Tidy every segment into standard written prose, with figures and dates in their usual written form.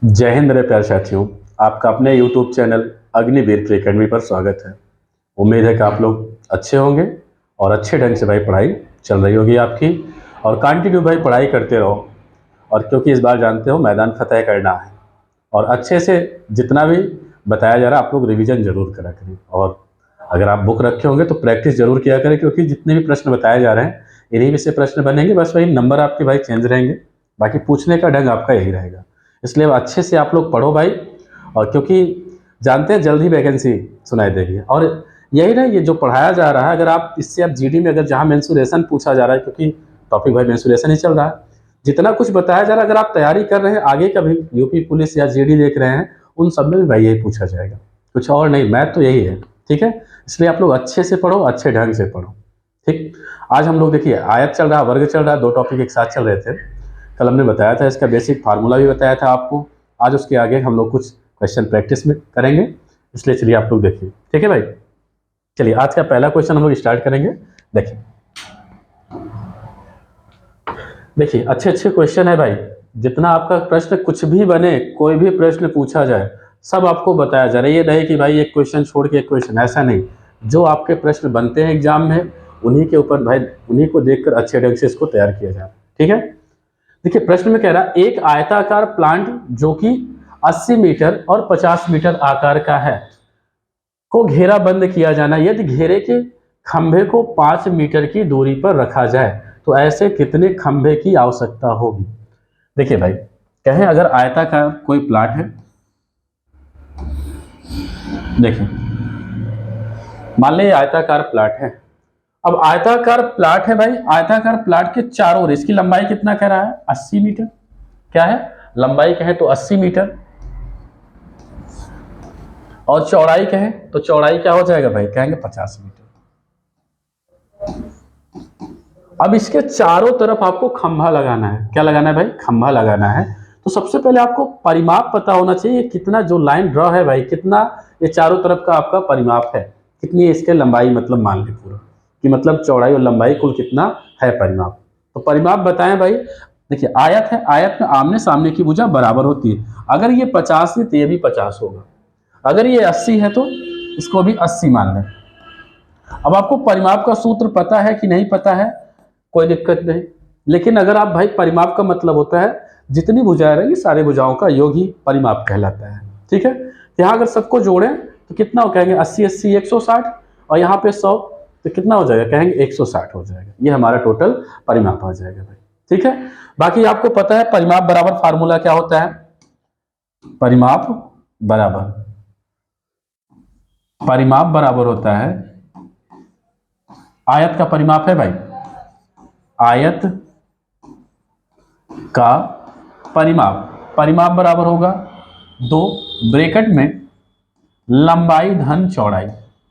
जय हिंद मेरे प्यारे साथियों। आपका अपने YouTube channel Agniveer pre academy पर स्वागत है। उम्मीद है कि आप लोग अच्छे होंगे और अच्छे ढंग से भाई पढ़ाई चल रही होगी आपकी, और कंटिन्यू भाई पढ़ाई करते रहो। और क्योंकि इस बार जानते हो मैदान फतेह करना है, और अच्छे से जितना भी बताया जा रहा है आप लोग रिवीजन जरूर करा करें। और अगर आप बुक रखे होंगे तो प्रैक्टिस जरूर किया करें, क्योंकि जितने भी प्रश्न बताए जा रहे हैं इन्हीं में से प्रश्न बनेंगे। बस वही नंबर आपके भाई चेंज रहेंगे, बाकी पूछने का ढंग आपका यही रहेगा। इसलिए अच्छे से आप लोग पढ़ो भाई, और क्योंकि जानते हैं जल्द ही वैकेंसी सुनाई देगी। और यही ना, ये जो पढ़ाया जा रहा है, अगर आप इससे आप जीडी में अगर जहाँ मेंसुरेशन पूछा जा रहा है, क्योंकि टॉपिक भाई मेंसुरेशन ही चल रहा है, जितना कुछ बताया जा रहा है अगर आप तैयारी कर रहे हैं आगे का भी यूपी पुलिस या जीडी देख रहे हैं, उन सब में भी भाई यही पूछा जाएगा, कुछ और नहीं। मैथ तो यही है, ठीक है। इसलिए आप लोग अच्छे से पढ़ो, अच्छे ढंग से पढ़ो, ठीक। आज हम लोग देखिए आयत चल रहा है, वर्ग चल रहा है, दो टॉपिक एक साथ चल रहे थे। कल हमने बताया था, इसका बेसिक फार्मूला भी बताया था आपको। आज उसके आगे हम लोग कुछ क्वेश्चन प्रैक्टिस में करेंगे, इसलिए चलिए आप लोग देखिए, ठीक है भाई। चलिए आज का पहला क्वेश्चन हम लोग स्टार्ट करेंगे। देखिए देखिए अच्छे अच्छे क्वेश्चन है भाई। जितना आपका प्रश्न कुछ भी बने, कोई भी प्रश्न पूछा जाए, सब आपको बताया जा रहा है। ये नहीं कि भाई एक क्वेश्चन छोड़ के एक क्वेश्चन, ऐसा नहीं। जो आपके प्रश्न बनते हैं एग्जाम में, उन्हीं के ऊपर भाई, उन्हीं को देखकर अच्छे ढंग से इसको तैयार किया जाए, ठीक है। देखिए प्रश्न में कह रहा है एक आयताकार प्लांट जो कि 80 मीटर और 50 मीटर आकार का है को घेरा बंद किया जाना। यदि घेरे के खंभे को 5 मीटर की दूरी पर रखा जाए तो ऐसे कितने खंभे की आवश्यकता होगी। देखिए भाई, कहें अगर आयताकार कोई प्लाट है, देखिए मान लीजिए आयताकार प्लाट है। अब आयताकार प्लाट है भाई, आयताकार प्लाट के चारों ओर इसकी लंबाई कितना कह रहा है, 80 मीटर। क्या है लंबाई, कहें तो 80 मीटर, और चौड़ाई कहें तो चौड़ाई क्या हो जाएगा भाई, कहेंगे 50 मीटर। अब इसके चारों तरफ आपको खंभा लगाना है। क्या लगाना है भाई, खंभा लगाना है। तो सबसे पहले आपको परिमाप पता होना चाहिए, कितना जो लाइन ड्रॉ है भाई, कितना ये चारों तरफ का आपका परिमाप है, कितनी इसके लंबाई, मतलब मान ली पूरा कि मतलब चौड़ाई और लंबाई कुल कितना है परिमाप। तो परिमाप बताएं भाई। देखिए आयत है, आयत में आमने सामने की भुजा बराबर होती है। अगर ये 50 है तो ये भी 50 होगा, अगर ये 80 है तो इसको भी 80 मान लें। अब आपको परिमाप का सूत्र पता है कि नहीं पता है, कोई दिक्कत नहीं। लेकिन अगर आप भाई, परिमाप का मतलब होता है जितनी भुजाएं रहेंगी सारी भुजाओं का योग ही परिमाप कहलाता है, ठीक है। यहाँ अगर सबको जोड़ें तो कितना हो, कहेंगे 80 80 160, और यहाँ पे 100 तो कितना हो जाएगा, कहेंगे 160 हो जाएगा। ये हमारा टोटल परिमाप आ जाएगा भाई, ठीक है। बाकी आपको पता है परिमाप बराबर फार्मूला क्या होता है, परिमाप बराबर होता है, आयत का परिमाप है भाई, आयत का परिमाप बराबर होगा 2 ब्रैकेट में लंबाई धन चौड़ाई।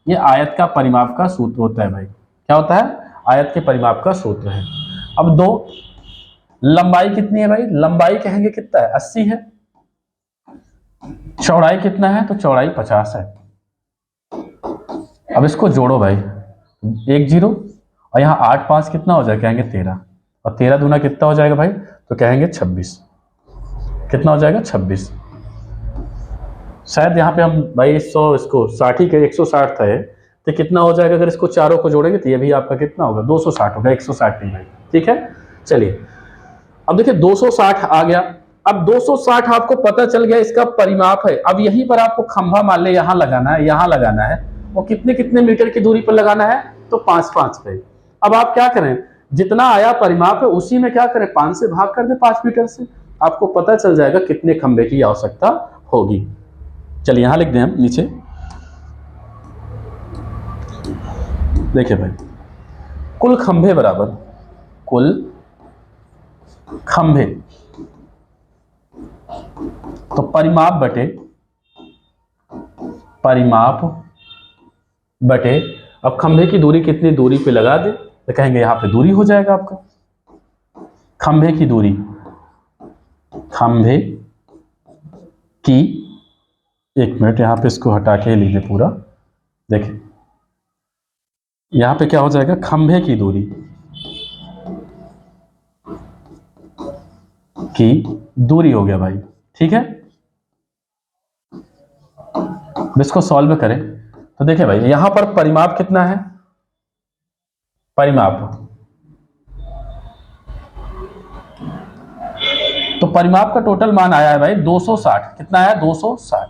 ये आयत का परिमाप का सूत्र होता है भाई। क्या होता है, आयत के परिमाप का सूत्र है। अब 2 लंबाई कितनी है भाई, लंबाई कहेंगे कितना है, 80 है। चौड़ाई कितना है, तो चौड़ाई 50 है। अब इसको जोड़ो भाई, 1 0, और यहाँ 8 5 कितना हो जाएगा, कहेंगे 13, और 13 दूना कितना हो जाएगा भाई, तो कहेंगे 26। कितना हो जाएगा, 26। शायद यहाँ पे हम भाई 100 इसको 60 ही के 160 था ये, तो कितना हो जाएगा अगर इसको चारों को जोड़ेंगे, तो ये भी आपका कितना होगा, 260 होगा, 160 नहीं भाई, ठीक है। चलिए अब देखिए 260 आ गया। अब 260 आपको पता चल गया इसका परिमाप है। अब यहीं पर आपको खंभा मान ले यहाँ लगाना है, यहाँ लगाना है, वो कितने कितने मीटर की दूरी पर लगाना है, तो 5 5 पे। अब आप क्या करें, जितना आया परिमाप है उसी में क्या करें, 5 से भाग कर दे 5 मीटर से, आपको पता चल जाएगा कितने खंभे की आवश्यकता होगी। चलिए यहां लिख दें हम नीचे, देखिए भाई कुल खंभे बराबर, कुल खंभे, तो परिमाप बटे अब खंभे की दूरी कितनी दूरी पे लगा दे, तो कहेंगे यहां पे दूरी हो जाएगा आपका, खंभे की दूरी, खंभे की, एक मिनट यहां पे इसको हटा के लीजिए पूरा। देखिए यहां पे क्या हो जाएगा, खंभे की दूरी हो गया भाई, ठीक है। अब इसको सॉल्व करें तो देखिए भाई यहां पर परिमाप कितना है, परिमाप, तो परिमाप का टोटल मान आया है भाई 260, कितना आया 260,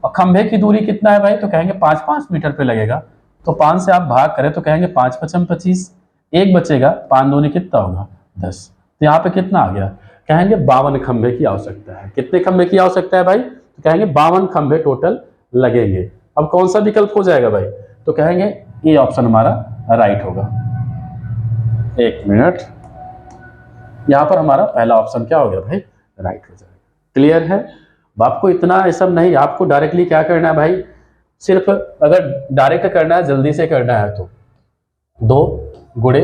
और खंभे की दूरी कितना है भाई, तो कहेंगे 5-5 मीटर पे लगेगा, तो 5 से आप भाग करें तो कहेंगे 5×5 = 25, एक बचेगा, 5 दूनी कितना होगा 10, तो यहाँ पे कितना आ गया, कहेंगे 52 खंभे की आवश्यकता है। कितने खंभे की आवश्यकता है भाई, तो कहेंगे 52 खंभे टोटल लगेंगे। अब कौन सा विकल्प हो जाएगा भाई, तो कहेंगे ये ऑप्शन हमारा राइट होगा। एक मिनट, यहां पर हमारा पहला ऑप्शन क्या हो गया भाई, राइट हो जाएगा। क्लियर है, अब आपको इतना ऐसा नहीं, आपको डायरेक्टली क्या करना है भाई, सिर्फ अगर डायरेक्ट करना है, जल्दी से करना है तो 2 गुणे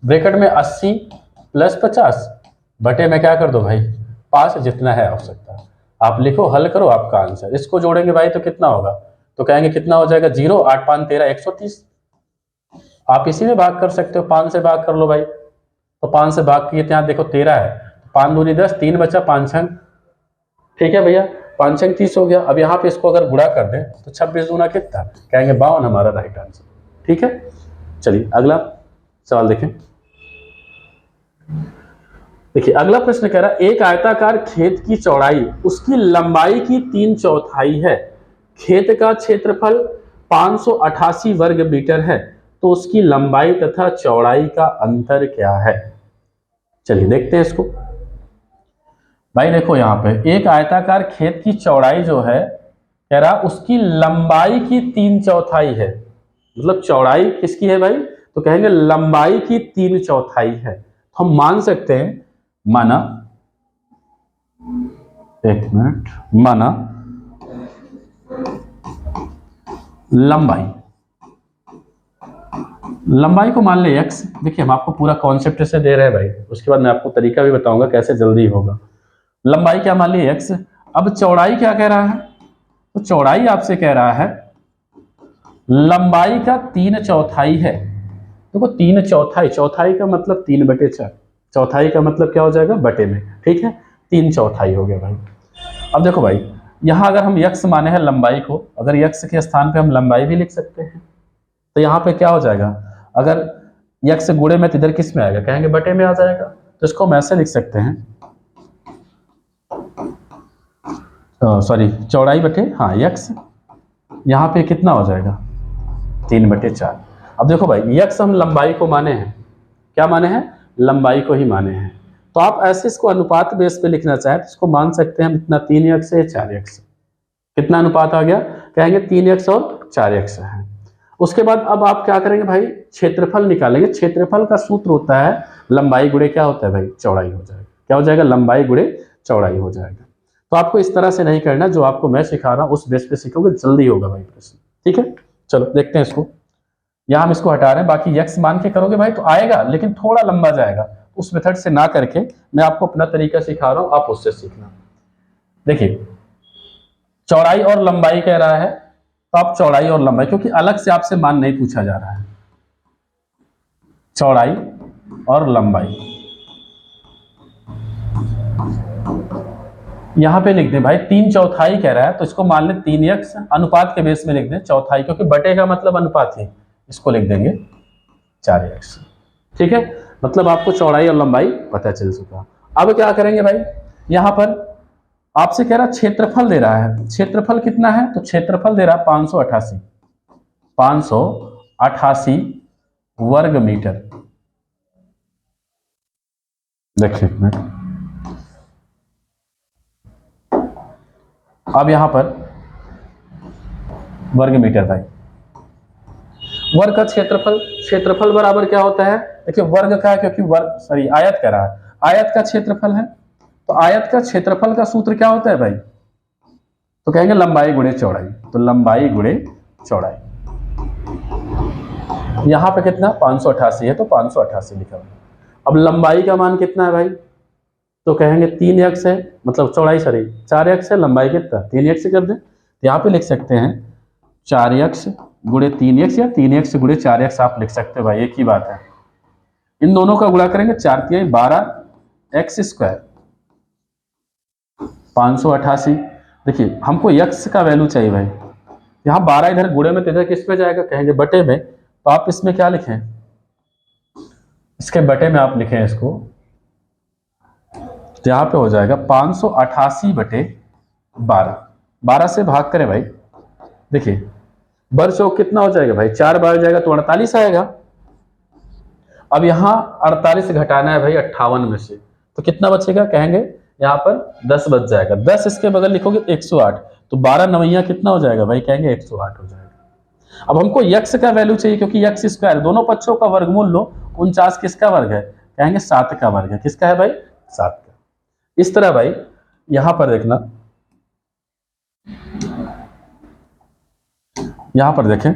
ब्रैकेट में 80 + 50 बटे में क्या कर दो भाई 5, जितना है आवश्यकता, आप लिखो, हल करो, आपका आंसर। इसको जोड़ेंगे भाई तो कितना होगा, तो कहेंगे कितना हो जाएगा 0, 8 5 13 130, आप इसी में भाग कर सकते हो, 5 से भाग कर लो भाई, तो 5 से भाग किए, यहाँ देखो 13 है, 5 दूनी 10, 3 बचा, 5 छंग, ठीक है भैया, 5 छंग 30 हो गया। अब यहाँ पे इसको अगर गुणा कर दें तो 26 दूना कितना, कहेंगे 52, हमारा राइट आंसर। ठीक है, चलिए अगला सवाल देखें। देखिए अगला प्रश्न कह रहा है, एक आयताकार खेत की चौड़ाई उसकी लंबाई की 3/4 है, खेत का क्षेत्रफल 588 वर्ग मीटर है, तो उसकी लंबाई तथा चौड़ाई का अंतर क्या है। चलिए देखते हैं इसको। भाई देखो यहाँ पे एक आयताकार खेत की चौड़ाई जो है, कह रहा उसकी लंबाई की 3/4 है, मतलब चौड़ाई किसकी है भाई, तो कहेंगे लंबाई की 3/4 है, तो हम मान सकते हैं, माना, एक मिनट, माना लंबाई को मान ले x। देखिए हम आपको पूरा कॉन्सेप्ट से दे रहे हैं भाई, उसके बाद मैं आपको तरीका भी बताऊंगा कैसे जल्दी होगा। लंबाई क्या मान ली x, अब चौड़ाई क्या कह रहा है, तो चौड़ाई आपसे कह रहा है लंबाई का 3/4 है, देखो 3/4, चौथाई का मतलब 3/4, चौथाई का मतलब क्या हो जाएगा बटे में, ठीक है, 3/4 हो गया भाई। अब देखो भाई यहाँ अगर हम x माने हैं लंबाई को, अगर x के स्थान पे हम लंबाई भी लिख सकते हैं, तो यहाँ पे क्या हो जाएगा, अगर x गुणे में तो इधर किस में आएगा, कहेंगे बटे में आ जाएगा, तो इसको हम ऐसे लिख सकते हैं, सॉरी चौड़ाई बटे, हाँ x, यहाँ पे कितना हो जाएगा 3/4। अब देखो भाई x हम लंबाई को माने हैं, क्या माने हैं, लंबाई को ही माने हैं, तो आप ऐसे इसको अनुपात बेस पे लिखना चाहें तो इसको मान सकते हैं हम, इतना 3x है 4x, कितना अनुपात आ गया, कहेंगे 3x और 4x है। उसके बाद अब आप क्या करेंगे भाई, क्षेत्रफल निकालेंगे, क्षेत्रफल का सूत्र होता है लंबाई गुणे क्या होता है भाई, चौड़ाई हो जाएगा, क्या हो जाएगा, लंबाई गुणे चौड़ाई हो जाएगा। तो आपको इस तरह से नहीं करना, जो आपको मैं सिखा रहा हूं उस बेस पे सीखोगे, जल्दी होगा भाई प्रश्न। ठीक है, चलो देखते हैं इसको, यहाँ हम इसको हटा रहे हैं, बाकी x मान के करोगे भाई तो आएगा, लेकिन थोड़ा लंबा जाएगा, उस मेथड से ना करके मैं आपको अपना तरीका सिखा रहा हूं, आप उससे सीखना। देखिए चौड़ाई और लंबाई कह रहा है, तो आप चौड़ाई और लंबाई, क्योंकि अलग से आपसे मान नहीं पूछा जा रहा है, चौड़ाई और लंबाई यहां पे लिख दें भाई, 3/4 कह रहा है, तो इसको मान लें 3x, अनुपात के बेस में लिख दें चौथाई, क्योंकि बटे का मतलब अनुपात ही, इसको लिख देंगे 4x। ठीक है, मतलब आपको चौड़ाई और लंबाई पता चल चुका। अब क्या करेंगे भाई, यहां पर आपसे कह रहा क्षेत्रफल दे रहा है, क्षेत्रफल कितना है, तो क्षेत्रफल दे रहा है 588 वर्ग मीटर। देखिए अब यहां पर वर्ग मीटर भाई, वर्ग का क्षेत्रफल, क्षेत्रफल बराबर क्या होता है, देखिए वर्ग का, क्योंकि वर्ग सॉरी आयत कह रहा है, आयत का क्षेत्रफल है, तो आयत का क्षेत्रफल का सूत्र क्या होता है भाई, तो कहेंगे लंबाई गुणे चौड़ाई, तो लंबाई गुणे चौड़ाई, यहां पे कितना 588 है, तो 588 लिखा हुआ। अब लंबाई का मान कितना है भाई, तो कहेंगे 3x है, मतलब चौड़ाई सॉरी 4x है, लंबाई कितना 3x कर दें, तो यहाँ पे लिख सकते हैं 4x गुणे 3x या 3x गुणे 4x आप लिख सकते हो भाई, एक ही बात है। इन दोनों का गुणा करेंगे 4×3 12x², 588। देखिए हमको x का वैल्यू चाहिए भाई, यहाँ 12 इधर गुणे में, तो इधर किस पे जाएगा, कहेंगे बटे में। तो आप इसमें क्या लिखें, इसके बटे में आप लिखें इसको, तो यहाँ पे हो जाएगा 588/12। 12 से भाग करें भाई, देखिए बर चौक कितना हो जाएगा भाई, 4 बार जाएगा तो 48 आएगा। अब यहाँ 48 घटाना है भाई 58 में से, तो कितना बचेगा, कहेंगे यहाँ पर 10 बच जाएगा। 10 इसके बगल लिखोगे तो 108, तो 12 नवैया कितना हो जाएगा भाई, कहेंगे 108 हो जाएगा। अब हमको यक्स का वैल्यू चाहिए, क्योंकि यक्स स्क्वायर दोनों पक्षों का वर्गमूल लो, 49 किसका वर्ग है, कहेंगे 7 का वर्ग है। किसका है भाई, 7 का। इस तरह भाई यहां पर देखना, यहां पर देखें,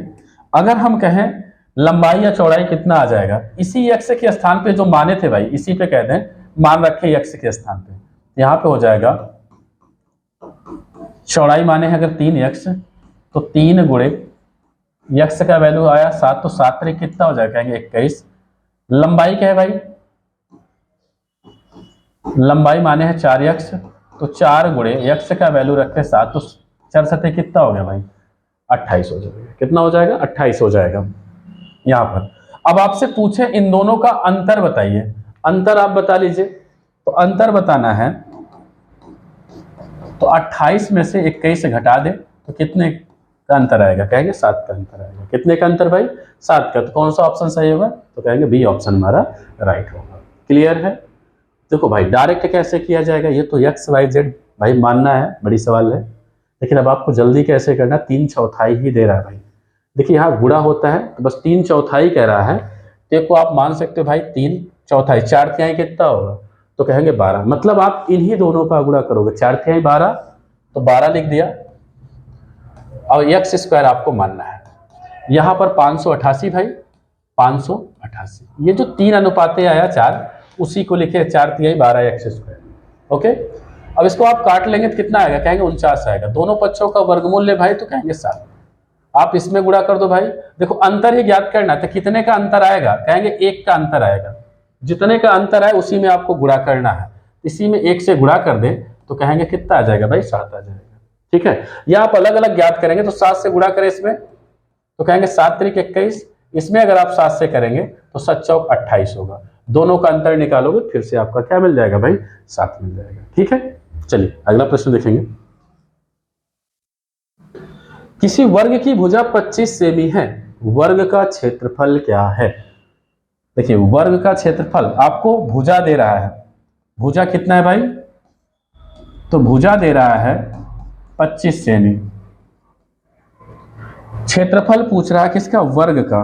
अगर हम कहें लंबाई या चौड़ाई कितना आ जाएगा, इसी यक्स के स्थान पे जो माने थे भाई, इसी पे कहते हैं मान रखे यक्स के स्थान पे, यहां पे हो जाएगा चौड़ाई माने हैं अगर 3x, तो 3 गुणे यक्स का वैल्यू आया 7, तो 7 3 कितना हो जाएगा, कहेंगे 21। लंबाई क्या है भाई, लंबाई माने हैं 4x, तो 4 गुणे यक्स का वैल्यू रखे 7, तो 4 7 कितना हो गया भाई, 28 हो जाएगा। कितना हो जाएगा, 28 हो जाएगा यहां पर। अब आपसे पूछे इन दोनों का अंतर बताइए, अंतर आप बता लीजिए। तो अंतर बताना है तो 28 में से 21 घटा दे तो कितने का अंतर आएगा, कहेंगे 7 का अंतर आएगा। कितने का अंतर भाई, 7 का। तो कौन सा ऑप्शन सही होगा, तो कहेंगे बी ऑप्शन हमारा राइट होगा। क्लियर है। देखो भाई डायरेक्ट कैसे किया जाएगा, ये तो एक्स वाई जेड भाई मानना है, बड़ी सवाल है। लेकिन अब आपको जल्दी कैसे करना, 3/4 ही दे रहा है भाई। देखिए यहाँ गुणा होता है तो बस 3/4 कह रहा है, देखो आप मान सकते हो भाई 3/4, 4/3 कितना होगा, तो कहेंगे 12। मतलब आप इन्हीं दोनों का गुणा करोगे, 4/3 12, तो 12 लिख दिया। और एक्स स्क्वायर आपको मानना है। यहाँ पर 588 भाई, 588, ये जो 3 अनुपाते आया 4, उसी को लिखे 4/3 12 एक्स स्क्वायर। ओके, अब इसको आप काट लेंगे तो कितना आएगा, कहेंगे 49 आएगा। दोनों पक्षों का वर्गमूल ले भाई, तो कहेंगे 7। आप इसमें गुणा कर दो भाई, देखो अंतर ही ज्ञात करना है, तो कितने का अंतर आएगा, कहेंगे 1 का अंतर आएगा। जितने का अंतर है उसी में आपको गुणा करना है, इसी में 1 से गुणा कर दें तो कहेंगे कितना आ जाएगा भाई, 7 आ जाएगा। ठीक है, या आप अलग अलग ज्ञात करेंगे तो 7 से गुणा करें इसमें, तो कहेंगे 7 त्रिक 21। इसमें अगर आप 7 से करेंगे तो 7 चौक 28 होगा। दोनों का अंतर निकालोगे फिर से आपका क्या मिल जाएगा भाई, 7 मिल जाएगा। ठीक है, चलिए अगला प्रश्न देखेंगे। किसी वर्ग की भुजा 25 सेमी है, वर्ग का क्षेत्रफल क्या है। देखिए वर्ग का क्षेत्रफल आपको भुजा दे रहा है, भुजा कितना है भाई, तो भुजा दे रहा है 25 सेमी। क्षेत्रफल पूछ रहा है किसका, वर्ग का,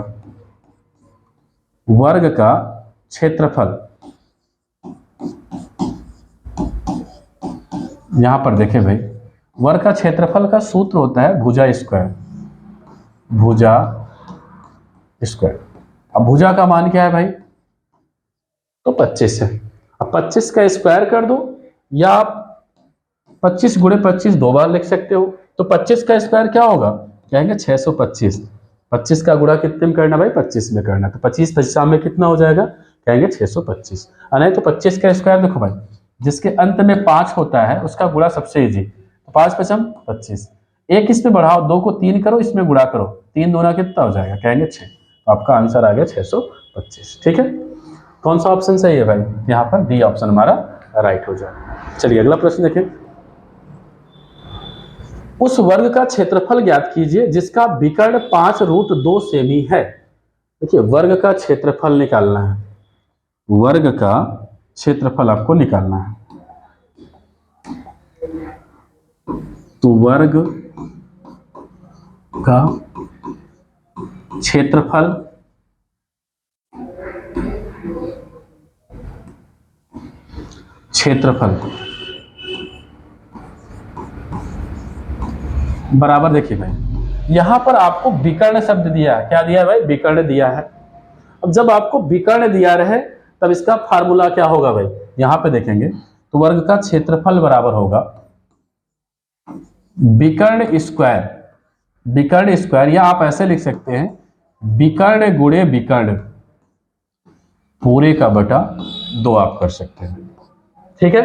वर्ग का क्षेत्रफल। यहां पर देखें भाई, वर्ग का क्षेत्रफल का सूत्र होता है भुजा स्क्वायर, भुजा स्क्वायर। अब भुजा का मान क्या है भाई, तो 25 है। अब 25 का स्क्वायर कर दो, या आप 25 गुणे 25 दो बार लिख सकते हो। तो 25 का स्क्वायर क्या होगा, कहेंगे 625। 25 का गुणा कितने में करना भाई, 25 में करना। तो 25 25 में कितना हो जाएगा, कहेंगे 625। नहीं तो 25 का स्क्वायर देखो भाई, जिसके अंत में 5 होता है उसका गुणा सबसे इजी। तो 5 5 25, एक इसमें बढ़ाओ, 2 को 3 करो, इसमें गुणा करो, 3 दूना कितना हो जाएगा, कहेंगे 6। तो आपका आंसर आ गया 625। ठीक है, कौन सा ऑप्शन सही है भाई, यहाँ पर डी ऑप्शन हमारा राइट हो जाएगा। चलिए अगला प्रश्न देखें। उस वर्ग का क्षेत्रफल ज्ञात कीजिए जिसका विकर्ण 5√2 सेमी है। देखिए वर्ग का क्षेत्रफल निकालना है, वर्ग का क्षेत्रफल आपको निकालना है। तो वर्ग का क्षेत्रफल बराबर, देखिए भाई यहां पर आपको विकर्ण शब्द दिया है, क्या दिया है भाई, विकर्ण दिया है। अब जब आपको विकर्ण दिया रहे तब इसका फार्मूला क्या होगा भाई, यहां पे देखेंगे तो वर्ग का क्षेत्रफल बराबर होगा विकर्ण स्क्वायर, विकर्ण स्क्वायर, या आप ऐसे लिख सकते हैं विकर्ण गुणे विकर्ण पूरे का बटा 2 आप कर सकते हैं। ठीक है,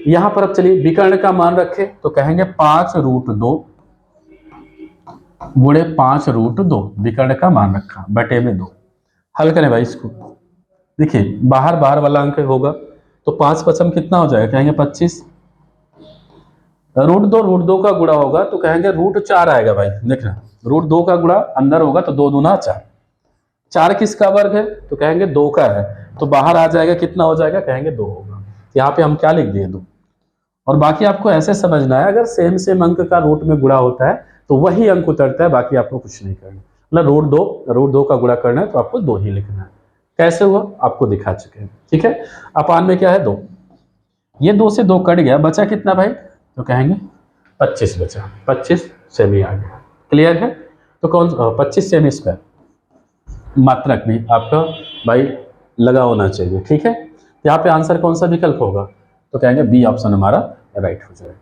यहां पर अब चलिए विकर्ण का मान रखें तो कहेंगे 5√2 गुणे 5√2, विकर्ण का मान रखा बटे में 2। हल करें भाई इसको। देखिए बाहर बाहर वाला अंक होगा तो 5 पचम कितना हो जाएगा, कहेंगे 25। √2 का गुणा होगा तो कहेंगे √4 आएगा भाई। देखना √2 का गुणा अंदर होगा तो 2 दूना 4। 4 किसका वर्ग है तो कहेंगे 2 का है, तो बाहर आ जाएगा कितना हो जाएगा, कहेंगे 2 होगा। यहाँ पे हम क्या लिख दिए 2। और बाकी आपको ऐसे समझना है, अगर सेम सेम अंक का रूट में गुणा होता है तो वही अंक उतरता है, बाकी आपको कुछ नहीं करना। मतलब √2 का गुणा करना है तो आपको 2 ही लिखना है। कैसे हुआ आपको दिखा चुके हैं, ठीक है। अपान में क्या है 2, ये 2 से 2 कट गया, बचा कितना भाई तो कहेंगे 25 बचा, 25 सेमी आ गया। क्लियर है। तो कौन 25 सेमी स्क्वायर, मात्रक भी आपका भाई लगा होना चाहिए, ठीक है। यहाँ पे आंसर कौन सा विकल्प होगा तो कहेंगे बी ऑप्शन हमारा राइट हो जाएगा।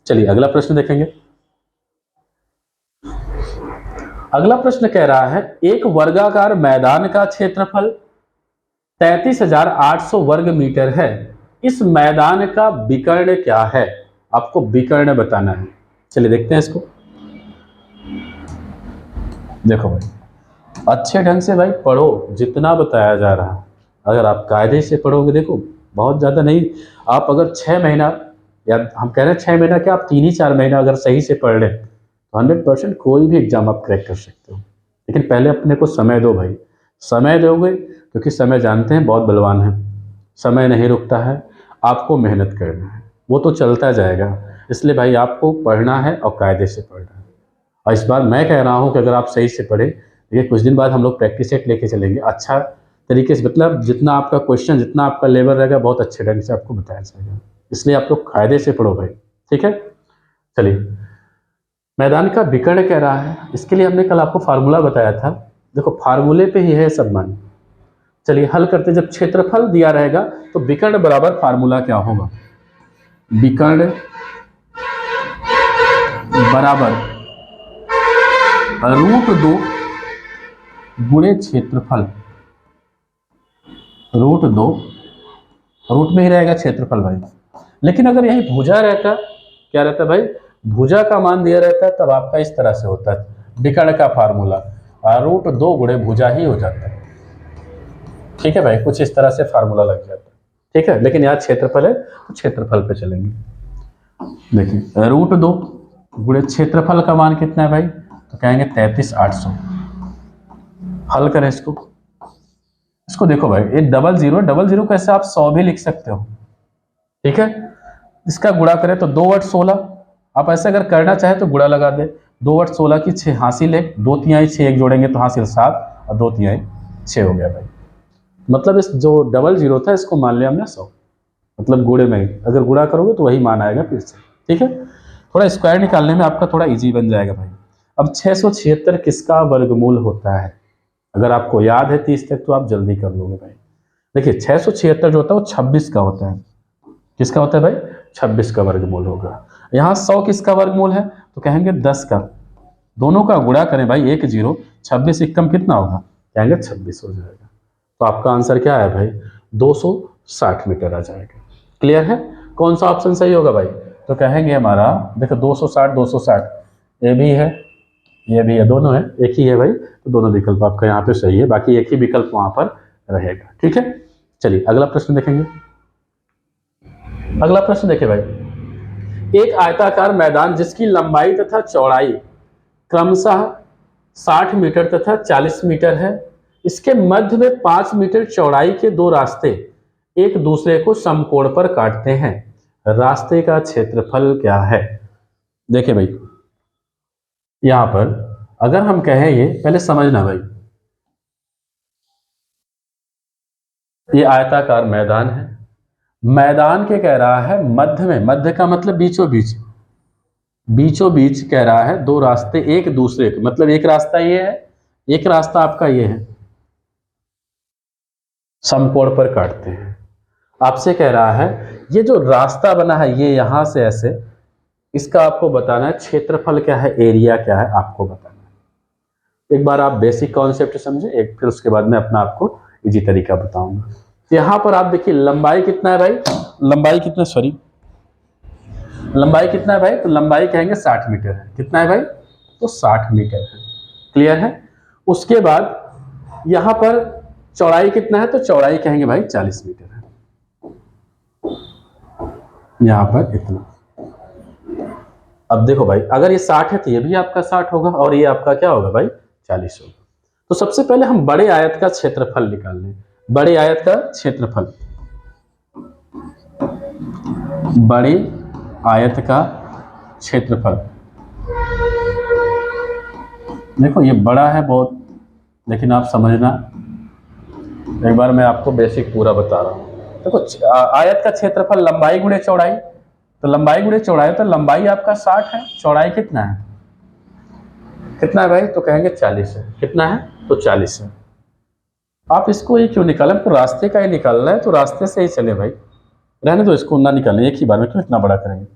चलिए अगला प्रश्न देखेंगे। अगला प्रश्न कह रहा है एक वर्गाकार मैदान का क्षेत्रफल 33,800 वर्ग मीटर है, इस मैदान का विकर्ण क्या है, आपको विकर्ण बताना है। चलिए देखते हैं इसको। देखो भाई अच्छे ढंग से भाई पढ़ो, जितना बताया जा रहा है अगर आप कायदे से पढ़ोगे, देखो बहुत ज़्यादा नहीं, आप अगर 6 महीना या हम कह रहे हैं 6 महीना क्या, आप 3 ही 4 महीना अगर सही से पढ़ लें तो 100% कोई भी एग्जाम आप क्रैक कर सकते हो। लेकिन पहले अपने को समय दो भाई, समय दोगे क्योंकि समय जानते हैं बहुत बलवान है, समय नहीं रुकता है, आपको मेहनत करना है, वो तो चलता जाएगा। इसलिए भाई आपको पढ़ना है और कायदे से पढ़ना है। और इस बार मैं कह रहा हूँ कि अगर आप सही से पढ़ें, देखिए कुछ दिन बाद हम लोग प्रैक्टिस सेट लेके चलेंगे अच्छा तरीके से, मतलब जितना आपका क्वेश्चन जितना आपका लेवल रहेगा बहुत अच्छे ढंग से आपको बताया जाएगा। इसलिए आप लोग कायदे से पढ़ो भाई, ठीक है। चलिए मैदान का विकर्ण कह रहा है, इसके लिए हमने कल आपको फार्मूला बताया था, देखो फार्मूले पे ही है सब मान। चलिए हल करते, जब क्षेत्रफल दिया रहेगा तो विकर्ण बराबर फार्मूला क्या होगा, विकर्ण बराबर √2 गुणे क्षेत्रफल, √2 रूट में ही रहेगा क्षेत्रफल भाई। लेकिन अगर यही भुजा रहता, क्या रहता भाई, भुजा का मान दिया रहता तब आपका इस तरह से होता है विकर्ण का फार्मूला, √2 गुणे भुजा ही हो जाता है, ठीक है भाई, कुछ इस तरह से फार्मूला लग जाता है, ठीक है। लेकिन यहाँ क्षेत्रफल है तो क्षेत्रफल पे चलेंगे। देखिए √2 गुणे क्षेत्रफल का मान कितना है भाई तो कहेंगे 33,800। हल करें इसको। इसको देखो भाई ये 00 को ऐसे आप 100 भी लिख सकते हो, ठीक है। इसका गुणा करें तो 2 × 16, आप ऐसे अगर करना चाहे तो गुणा लगा दे, 2 × 16 की 6 हासिल है, 2 तिहाई 6 एक जोड़ेंगे तो हासिल 7 और 2 तिहाई 6 हो गया भाई। मतलब इस जो 00 था इसको मान लिया हमने 100, मतलब गुणे में ही अगर गुणा करोगे तो वही मान आएगा फिर से, ठीक है। थोड़ा स्क्वायर निकालने में आपका थोड़ा इजी बन जाएगा भाई। अब 676 किसका वर्गमूल होता है, अगर आपको याद है 30 तक तो आप जल्दी कर लोगे भाई। देखिए 676 जो होता है वो 26 का होता है, किसका होता है भाई 26 का वर्गमूल होगा। यहाँ 100 किसका वर्गमूल है तो कहेंगे 10 का, दोनों का गुणा करें भाई 1 0, 26 एकम कितना होगा कहेंगे 26 हो जाएगा। तो आपका आंसर क्या है भाई 260 मीटर आ जाएगा। क्लियर है। कौन सा ऑप्शन सही होगा भाई तो कहेंगे हमारा, देखो 260 ये भी है ये भी है, दोनों है, एक ही है भाई, तो दोनों विकल्प आपका यहाँ पे सही है, बाकी एक ही विकल्प वहां पर रहेगा, ठीक है। चलिए अगला प्रश्न देखेंगे। अगला प्रश्न देखिए भाई, एक आयताकार मैदान जिसकी लंबाई तथा चौड़ाई क्रमशः 60 मीटर तथा 40 मीटर है, इसके मध्य में 5 मीटर चौड़ाई के 2 रास्ते एक दूसरे को समकोण पर काटते हैं, रास्ते का क्षेत्रफल क्या है। देखिए भाई यहां पर अगर हम कहें, ये पहले समझना भाई, ये आयताकार मैदान है, मैदान के कह रहा है मध्य में, मध्य का मतलब बीचों बीच, बीचों बीच कह रहा है 2 रास्ते एक दूसरे के, मतलब एक रास्ता ये है, एक रास्ता आपका ये है, समकोण पर काटते हैं। आपसे कह रहा है ये जो रास्ता बना है ये यहां से ऐसे, इसका आपको बताना है क्षेत्रफल क्या है, एरिया क्या है, आपको बताना है। एक बार आप बेसिक कॉन्सेप्ट समझे, एक फिर उसके बाद मैं अपना आपको इजी तरीका बताऊंगा। यहां पर आप देखिए लंबाई कितना है भाई, लंबाई कितना, सॉरी लंबाई कितना है भाई तो लंबाई कहेंगे 60 मीटर है, कितना है भाई तो 60 मीटर है। क्लियर है। उसके बाद यहाँ पर चौड़ाई कितना है, तो चौड़ाई कहेंगे भाई 40 मीटर है, यहाँ पर इतना। अब देखो भाई, अगर ये 60 है तो ये भी आपका 60 होगा और ये आपका क्या होगा भाई, 40 होगा। तो सबसे पहले हम बड़े आयत का क्षेत्रफल निकाल लें। बड़े आयत का क्षेत्रफल, बड़े आयत का क्षेत्रफल, देखो ये बड़ा है बहुत, लेकिन आप समझना, एक बार मैं आपको बेसिक पूरा बता रहा हूँ। देखो आयत का क्षेत्रफल लंबाई गुणे चौड़ाई, तो लंबाई गुणे चौड़ाई, तो लंबाई आपका 60 है, चौड़ाई कितना है, कितना है भाई, तो कहेंगे 40 है। कितना है, तो 40 है। आप इसको ये क्यों निकालें, तो रास्ते का ही निकालना है, तो रास्ते से ही चले भाई, रहने दो इसको ना निकालें, एक ही बार में क्यों इतना बड़ा करेंगे।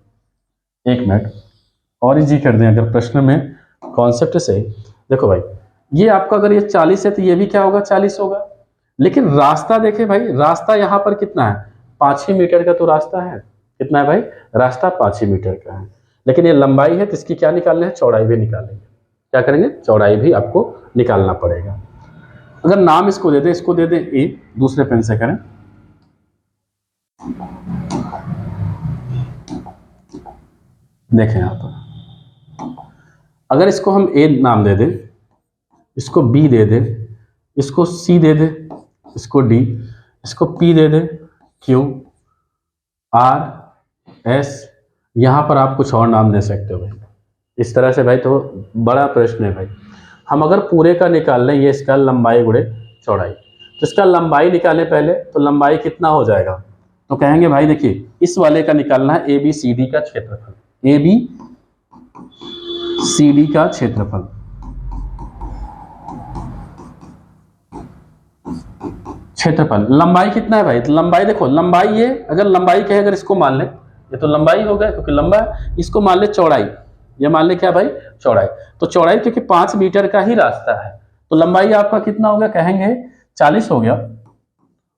1 मिनट और इजी कर दें अगर प्रश्न में कॉन्सेप्ट सही। देखो भाई, ये आपका अगर ये 40 है तो ये भी क्या होगा, 40 होगा। लेकिन रास्ता देखें भाई, रास्ता यहाँ पर कितना है, 5 ही मीटर का तो रास्ता है। कितना है भाई, रास्ता 5 ही मीटर का है। लेकिन ये लंबाई है तो इसकी क्या निकालना है, चौड़ाई भी निकालेंगे। क्या करेंगे, चौड़ाई भी आपको निकालना पड़ेगा। अगर नाम इसको दे दे, इसको दे दे ए, दूसरे पेन से करें। देखें यहाँ पर, अगर इसको हम ए नाम दे दें, इसको बी दे दे, इसको सी दे दे, इसको डी, इसको पी दे दे, क्यू, आर, एस, यहाँ पर आप कुछ और नाम दे सकते हो भाई। इस तरह से भाई तो बड़ा प्रश्न है भाई। हम अगर पूरे का निकाल लें, ये इसका लंबाई गुणे चौड़ाई, तो इसका लंबाई निकालें पहले, तो लंबाई कितना हो जाएगा, तो कहेंगे भाई देखिए इस वाले का निकालना है, ए बी सी डी का क्षेत्रफल, ए बी सी डी का क्षेत्रफल। क्षेत्रफल लंबाई कितना है भाई, तो लंबाई देखो, लंबाई ये अगर लंबाई कहे, अगर इसको मान ले, ये तो लंबाई हो गया क्योंकि लंबा है। इसको मान ले चौड़ाई, ये मान ले क्या भाई, चौड़ाई। तो चौड़ाई क्योंकि 5 मीटर का ही रास्ता है, तो लंबाई आपका कितना हो गया, कहेंगे 40 हो गया।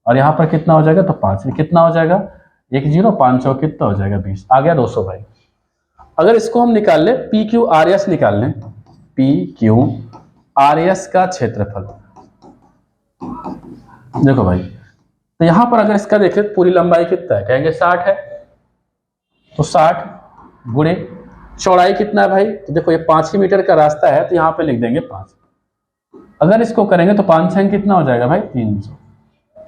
और यहाँ पर कितना हो जाएगा, तो 5 कितना हो जाएगा, 1 0 5 सौ कितना हो जाएगा, 20 आ गया 200 भाई। अगर इसको हम निकाल ले, पी क्यू आर एस निकाल लें, पी क्यू आर एस का क्षेत्रफल। देखो भाई, तो यहां पर अगर इसका देखें पूरी लंबाई कितना है, कहेंगे 60 है, तो 60 गुणे चौड़ाई कितना है भाई, तो देखो ये 5 ही मीटर का रास्ता है, तो यहाँ पे लिख देंगे 5। अगर इसको करेंगे तो 5 छंग कितना हो जाएगा भाई, 300।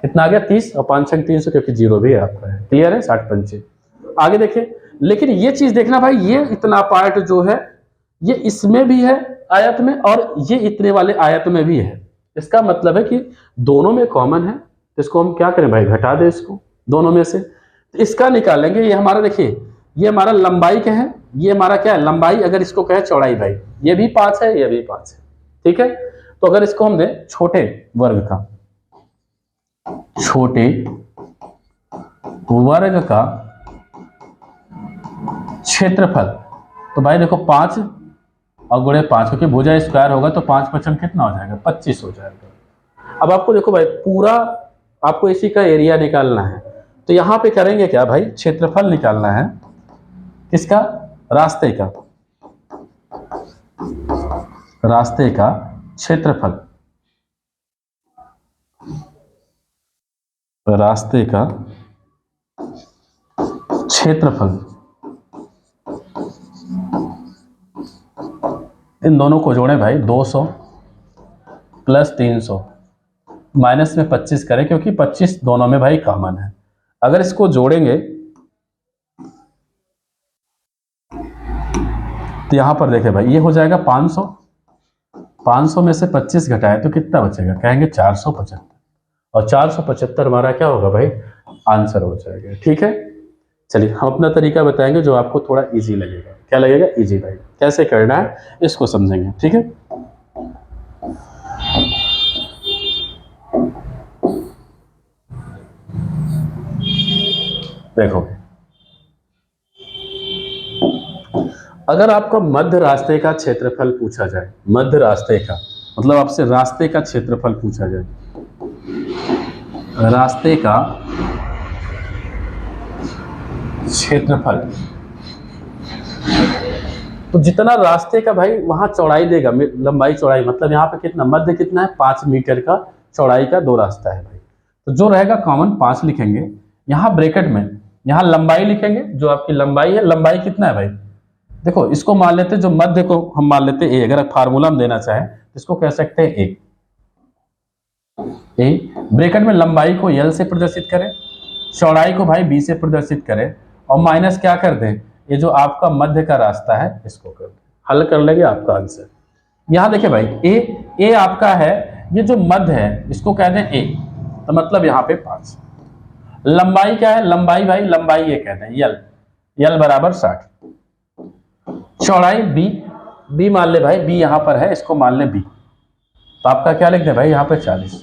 कितना आ गया, 30, और 5 छंग 300, क्योंकि जीरो भी है आपका है। क्लियर है, 60 पंचे। आगे देखिए, लेकिन ये चीज देखना भाई, ये इतना पार्ट जो है ये इसमें भी है आयत में, और ये इतने वाले आयत में भी है। इसका मतलब है कि दोनों में कॉमन है, तो इसको हम क्या करें भाई, घटा दें इसको दोनों में से। तो इसका निकालेंगे, ये हमारा देखिए, ये हमारा लंबाई क्या है, ये हमारा क्या है, लंबाई, अगर इसको कहे चौड़ाई भाई, ये भी 5 है, ये भी 5 है। ठीक है, तो अगर इसको हम दें छोटे वर्ग का, छोटे वर्ग का क्षेत्रफल, तो भाई देखो 5 और गुणे 5, क्योंकि भुजा स्क्वायर होगा तो 5 पचम कितना हो जाएगा, 25 हो जाएगा। अब आपको देखो भाई, पूरा आपको इसी का एरिया निकालना है, तो यहां पे करेंगे क्या भाई, क्षेत्रफल निकालना है, किसका, रास्ते का, रास्ते का क्षेत्रफल, रास्ते का क्षेत्रफल। इन दोनों को जोड़ें भाई, 200 प्लस 300 माइनस में 25 करें, क्योंकि 25 दोनों में भाई कॉमन है। अगर इसको जोड़ेंगे तो यहां पर देखें भाई, ये हो जाएगा 500, 500 में से 25 घटाए तो कितना बचेगा, कहेंगे 475, और 475 हमारा क्या होगा भाई, आंसर हो जाएगा। ठीक है, चलिए हम अपना तरीका बताएंगे जो आपको थोड़ा इजी लगेगा। क्या लगेगा, इजी भाई, कैसे करना है इसको समझेंगे। ठीक है, देखो अगर आपको मध्य रास्ते का क्षेत्रफल पूछा जाए, मध्य रास्ते का मतलब आपसे रास्ते का क्षेत्रफल पूछा जाए, रास्ते का क्षेत्रफल, तो जितना रास्ते का भाई वहां चौड़ाई देगा, लंबाई चौड़ाई मतलब यहाँ पे कितना मध्य कितना है 5 मीटर का चौड़ाई का 2 रास्ता है भाई। तो जो रहेगा कॉमन 5 लिखेंगे, यहाँ ब्रैकेट में यहाँ लंबाई लिखेंगे, जो आपकी लंबाई है, लंबाई कितना है भाई, देखो इसको मान लेते, जो मध्य को हम मान लेते ए, अगर फार्मूला हम देना चाहें तो इसको कह सकते हैं ए। ब्रैकेट में लंबाई को एल से प्रदर्शित करें, चौड़ाई को भाई बी से प्रदर्शित करें, और माइनस क्या कर दें, ये जो आपका मध्य का रास्ता है इसको कर दें, हल कर लेंगे आपका आंसर। यहां देखिए भाई ए आपका है, ये जो मध्य है इसको कह दें ए, तो मतलब यहाँ पे 5। लंबाई क्या है, लंबाई भाई लंबाई ये कहते हैं यल बराबर 60। चौड़ाई बी मान ले भाई, बी यहाँ पर है, इसको मान ले बी, तो आपका क्या लिख दे भाई यहाँ पे 40।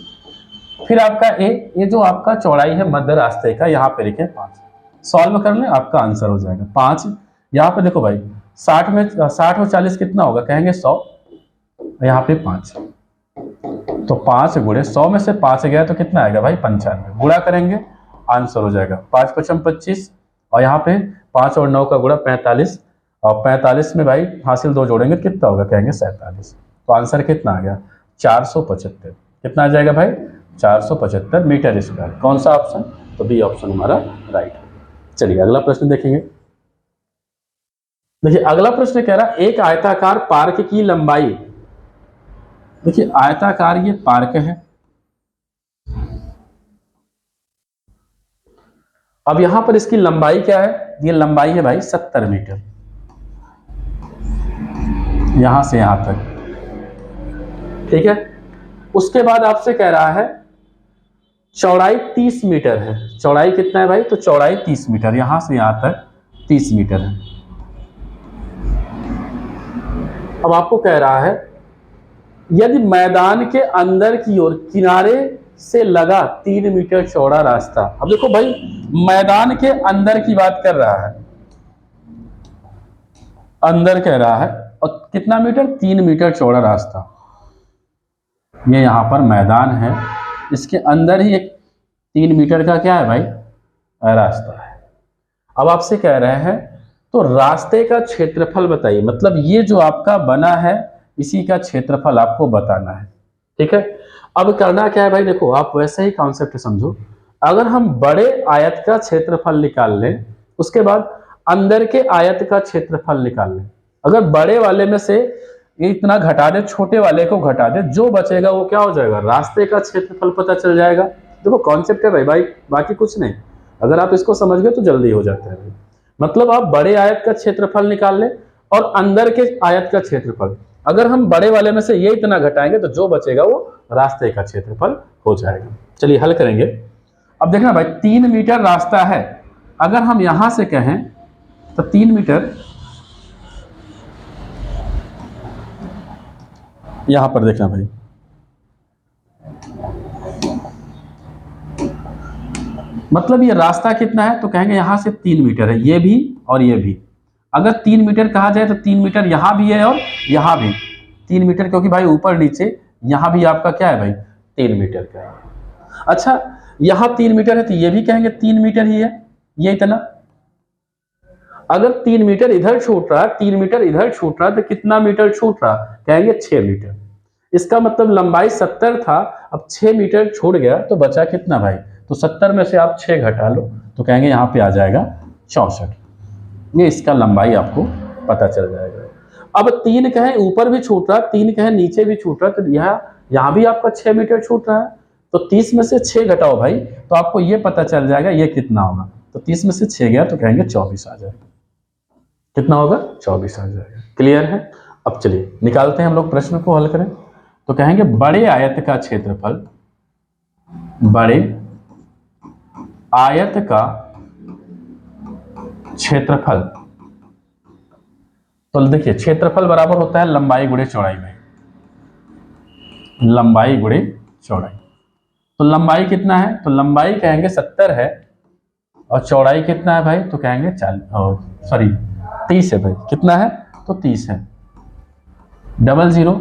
फिर आपका ए, ये जो आपका चौड़ाई है मध्य रास्ते का, यहाँ पे लिखे 5। सॉल्व कर ले, आपका आंसर हो जाएगा 5। यहाँ पे देखो भाई 60 में 60 और 40 कितना होगा, कहेंगे 100, यहाँ पे 5, तो 5 गुणे 100 में से 5 गया तो कितना आएगा भाई 95, गुणा करेंगे आंसर हो जाएगा 5 × 5 = 25, और यहाँ पे 5 और 9 का गुणा 45, और 45 में भाई हासिल 2 जोड़ेंगे कितना होगा, कहेंगे 47, तो आंसर कितना आ गया 475। कितना आ जाएगा भाई 475 मीटर स्क्वायर। कौन सा ऑप्शन, तो बी ऑप्शन हमारा राइट है। चलिए अगला प्रश्न देखेंगे। देखिए अगला प्रश्न कह रहा है एक आयताकार पार्क की लंबाई, देखिए आयताकार ये पार्क है, अब यहां पर इसकी लंबाई क्या है, ये लंबाई है भाई 70 मीटर, यहां से यहां तक, ठीक है। उसके बाद आपसे कह रहा है चौड़ाई 30 मीटर है, चौड़ाई कितना है भाई, तो चौड़ाई 30 मीटर, यहां से यहां तक 30 मीटर है। अब आपको कह रहा है यदि मैदान के अंदर की ओर किनारे से लगा 3 मीटर चौड़ा रास्ता, अब देखो भाई मैदान के अंदर की बात कर रहा है, अंदर कह रहा है, और कितना मीटर, 3 मीटर चौड़ा रास्ता, ये यहां पर मैदान है, इसके अंदर ही एक 3 मीटर का क्या है भाई रास्ता है। अब आपसे कह रहे हैं तो रास्ते का क्षेत्रफल बताइए, मतलब ये जो आपका बना है इसी का क्षेत्रफल आपको बताना है, ठीक है। अब करना क्या है भाई, देखो आप वैसे ही कॉन्सेप्ट समझो, अगर हम बड़े आयत का क्षेत्रफल निकाल लें, उसके बाद अंदर के आयत का क्षेत्रफल निकाल लें, अगर बड़े वाले में से ये इतना घटा दे, छोटे वाले को घटा दे, जो बचेगा वो क्या हो जाएगा, रास्ते का क्षेत्रफल पता चल जाएगा। देखो कॉन्सेप्ट है भाई, बाकी कुछ नहीं, अगर आप इसको समझ गए तो जल्दी हो जाता है भाई। मतलब आप बड़े आयत का क्षेत्रफल निकाल ले और अंदर के आयत का क्षेत्रफल, अगर हम बड़े वाले में से ये इतना घटाएंगे तो जो बचेगा वो रास्ते का क्षेत्रफल हो जाएगा। चलिए हल करेंगे। अब देखना भाई 3 मीटर रास्ता है, अगर हम यहां से कहें तो 3 मीटर, यहां पर देखना भाई, मतलब ये रास्ता कितना है, तो कहेंगे यहां से 3 मीटर है, ये भी और ये भी। अगर 3 मीटर कहा जाए तो 3 मीटर यहां भी है और यहां भी 3 मीटर, क्योंकि भाई ऊपर नीचे यहां भी आपका क्या है भाई 3 मीटर का है। अच्छा यहां 3 मीटर है तो ये भी कहेंगे 3 मीटर ही है, ये इतना। अगर 3 मीटर इधर छूट रहा है, 3 मीटर इधर छूट रहा है, तो कितना मीटर छूट रहा, कहेंगे 6 मीटर। इसका मतलब लंबाई 70 था, अब 6 मीटर छूट गया तो बचा कितना भाई, तो 70 में से आप 6 घटा लो तो कहेंगे यहाँ पे आ जाएगा 64। ये इसका लंबाई आपको पता चल जाएगा। अब 3 कहें ऊपर भी छूट रहा है, 3 कहें नीचे भी छूट रहा है, तो यहाँ भी आपका 6 मीटर छूट रहा है, तो 30 में से 6 घटाओ भाई, तो आपको ये पता चल जाएगा ये कितना होगा। तो 30 में से 6 गया तो कहेंगे 24 आ जाएगा। कितना होगा 24 आ जाएगा। क्लियर है। अब चलिए निकालते हैं हम लोग, प्रश्न को हल करें। तो कहेंगे बड़े आयत का क्षेत्रफल, बड़े आयत का क्षेत्रफल, तो देखिए क्षेत्रफल बराबर होता है लंबाई गुणे चौड़ाई में, लंबाई गुणे चौड़ाई। तो लंबाई कितना है, तो लंबाई कहेंगे 70 है, और चौड़ाई कितना है भाई, तो कहेंगे 30 है भाई। कितना है, तो 30 है, 00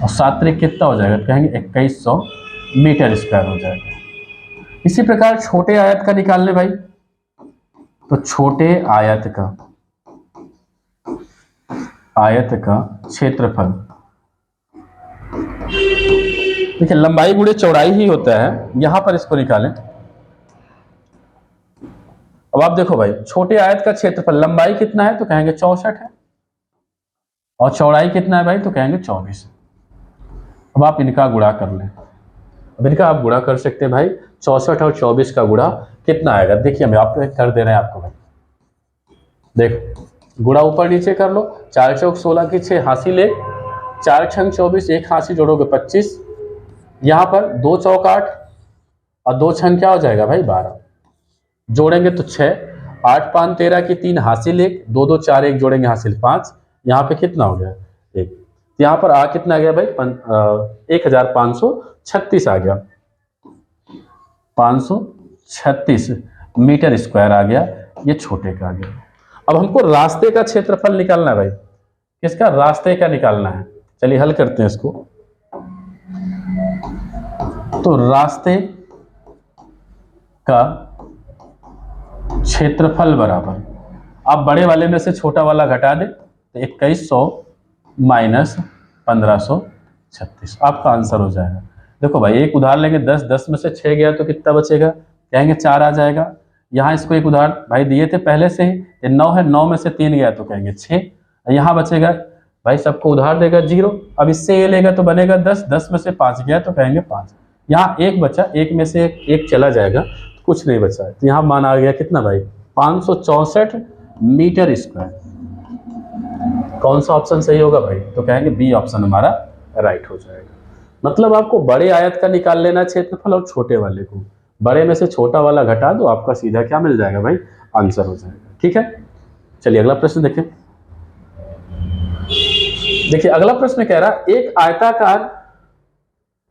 और 7 कितना हो जाएगा, कहेंगे 2100 मीटर स्क्वायर हो जाएगा। इसी प्रकार छोटे आयत का निकाल ले भाई, तो छोटे आयत का आयत का क्षेत्रफल। देखिए लंबाई गुणे चौड़ाई ही होता है, यहां पर इसको निकालें। अब आप देखो भाई, छोटे आयत का क्षेत्रफल, लंबाई कितना है तो कहेंगे 64 है, और चौड़ाई कितना है भाई तो कहेंगे 24। अब आप इनका गुणा कर लें। अब इनका आप गुणा कर सकते हैं भाई, 64 और 24 का गुणा कितना आएगा। देखिए हम आप कर दे रहे हैं आपको भाई, देखो गुणा ऊपर नीचे कर लो। 4 चौक 16 की 6 हासिल 1, 4 छंग 24, एक हासिल जोड़ोगे 25, यहाँ पर 2 चौक 8 और 2 छंग क्या हो जाएगा भाई 12, जोड़ेंगे तो 6, 8 5 13 की 3 हासिल 1, 2 2 4 1 जोड़ेंगे हासिल 5, यहाँ पे कितना हो गया 1, यहाँ पर आ कितना आ गया भाई 1536 आ गया, 536 मीटर स्क्वायर आ गया, ये छोटे का आ गया। अब हमको रास्ते का क्षेत्रफल निकालना है भाई, किसका, रास्ते का निकालना है। चलिए हल करते हैं इसको। तो रास्ते का क्षेत्रफल बराबर, आप बड़े वाले में से छोटा वाला घटा दे तो 2100 माइनस 1536 आपका आंसर हो जाएगा। देखो भाई एक उदाहरण लेंगे, 10 10 में से 6 गया तो कितना बचेगा, कहेंगे 4 आ जाएगा। यहाँ इसको एक उदाहरण भाई दिए थे पहले से ही, ये 9 है, 9 में से 3 गया तो कहेंगे 6, यहाँ बचेगा भाई सबको उधार देगा 0। अब इससे ये लेगा तो बनेगा 10, 10 में से 5 गया तो कहेंगे 5, यहाँ एक बचा, एक में से एक चला जाएगा तो कुछ नहीं बचा है, तो यहाँ मान आ गया कितना भाई 564 मीटर स्क्वायर। कौन सा ऑप्शन सही होगा भाई, तो कहेंगे बी ऑप्शन हमारा राइट हो जाएगा। मतलब आपको बड़े आयत का निकाल लेना क्षेत्रफल और छोटे वाले को, बड़े में से छोटा वाला घटा दो, आपका सीधा क्या मिल जाएगा भाई, आंसर हो जाएगा। ठीक है, चलिए अगला प्रश्न देखें। देखिए अगला प्रश्न कह रहा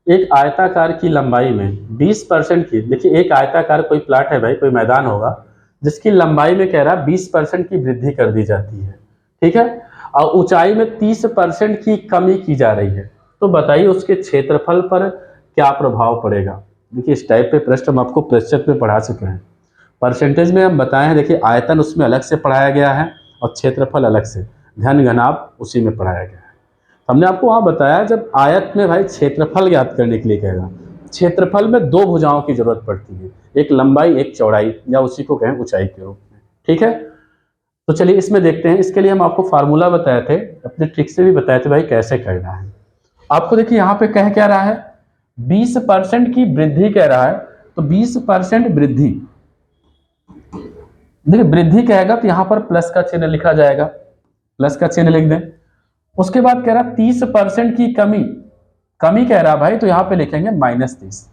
एक आयताकार की लंबाई में 20% की, देखिए एक आयताकार कोई प्लाट है भाई, कोई मैदान होगा जिसकी लंबाई में कह रहा 20% की वृद्धि कर दी जाती है, ठीक है, और ऊंचाई में 30% की कमी की जा रही है, तो बताइए उसके क्षेत्रफल पर क्या प्रभाव पड़ेगा। देखिए इस टाइप पे प्रश्न हम आपको प्रतिशत में पढ़ा चुके हैं, परसेंटेज में हम बताए हैं, देखिए आयतन उसमें अलग से पढ़ाया गया है और क्षेत्रफल अलग से, घन घनाभ उसी में पढ़ाया गया है। हमने आपको वहां बताया जब आयत में भाई क्षेत्रफल ज्ञात करने के लिए कहेगा, क्षेत्रफल में 2 भुजाओं की जरूरत पड़ती है, एक लंबाई एक चौड़ाई, या उसी को कहें ऊंचाई के रूप में। ठीक है, तो चलिए इसमें देखते हैं। इसके लिए हम आपको फार्मूला बताए थे, अपने ट्रिक से भी बताए थे भाई कैसे करना है। आपको देखिए यहाँ पे कह क्या रहा है, 20% की वृद्धि कह रहा है, तो 20% वृद्धि, देखिए वृद्धि कहेगा तो यहाँ पर प्लस का चिन्ह लिखा जाएगा, प्लस का चिन्ह लिख दें। उसके बाद कह रहा 30% की कमी, कमी कह रहा भाई तो यहां पे लिखेंगे -30।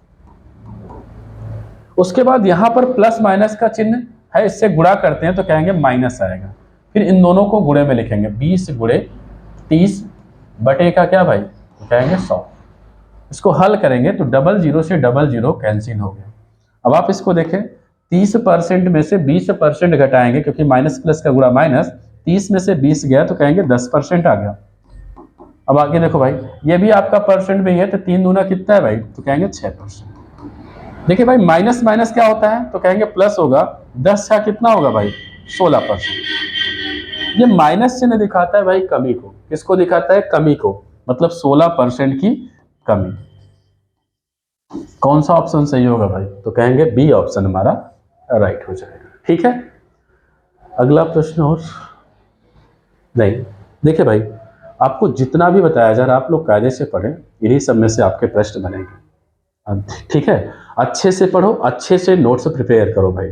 उसके बाद यहां पर प्लस माइनस का चिन्ह है, इससे गुणा करते हैं तो कहेंगे माइनस आएगा, फिर इन दोनों को गुणे में लिखेंगे, 20 गुणे 30 बटे का क्या भाई तो कहेंगे 100। इसको हल करेंगे तो 00 से 00 कैंसिल हो गया। अब आप इसको देखें, 30% में से 20% घटाएंगे क्योंकि माइनस प्लस का गुणा माइनस, 30 में से 20 गया तो कहेंगे 10% आ गया। अब आगे देखो भाई, ये भी आपका परसेंट में ही है, तो 3 दूना कितना है भाई तो कहेंगे 6%। देखिए भाई माइनस माइनस क्या होता है तो कहेंगे प्लस होगा, 10 का कितना होगा भाई 16%। ये माइनस चिन्ह दिखाता है भाई कमी को, किसको दिखाता है, कमी को, मतलब 16% की कमी। कौन सा ऑप्शन सही होगा भाई तो कहेंगे बी ऑप्शन हमारा राइट हो जाएगा। ठीक है, अगला प्रश्न और नहीं, देखिए भाई आपको जितना भी बताया जा रहा है आप लोग कायदे से पढ़ें, इन्हीं सब में से आपके प्रश्न बनेंगे। ठीक है, अच्छे से पढ़ो, अच्छे से नोट्स प्रिपेयर करो भाई,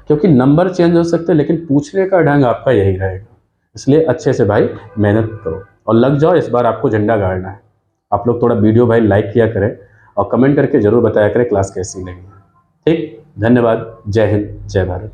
क्योंकि नंबर चेंज हो सकते हैं लेकिन पूछने का ढंग आपका यही रहेगा, इसलिए अच्छे से भाई मेहनत करो और लग जाओ। इस बार आपको झंडा गाड़ना है। आप लोग थोड़ा वीडियो भाई लाइक किया करें और कमेंट करके जरूर बताया करें क्लास कैसी लगी। ठीक, धन्यवाद, जय हिंद, जय भारत।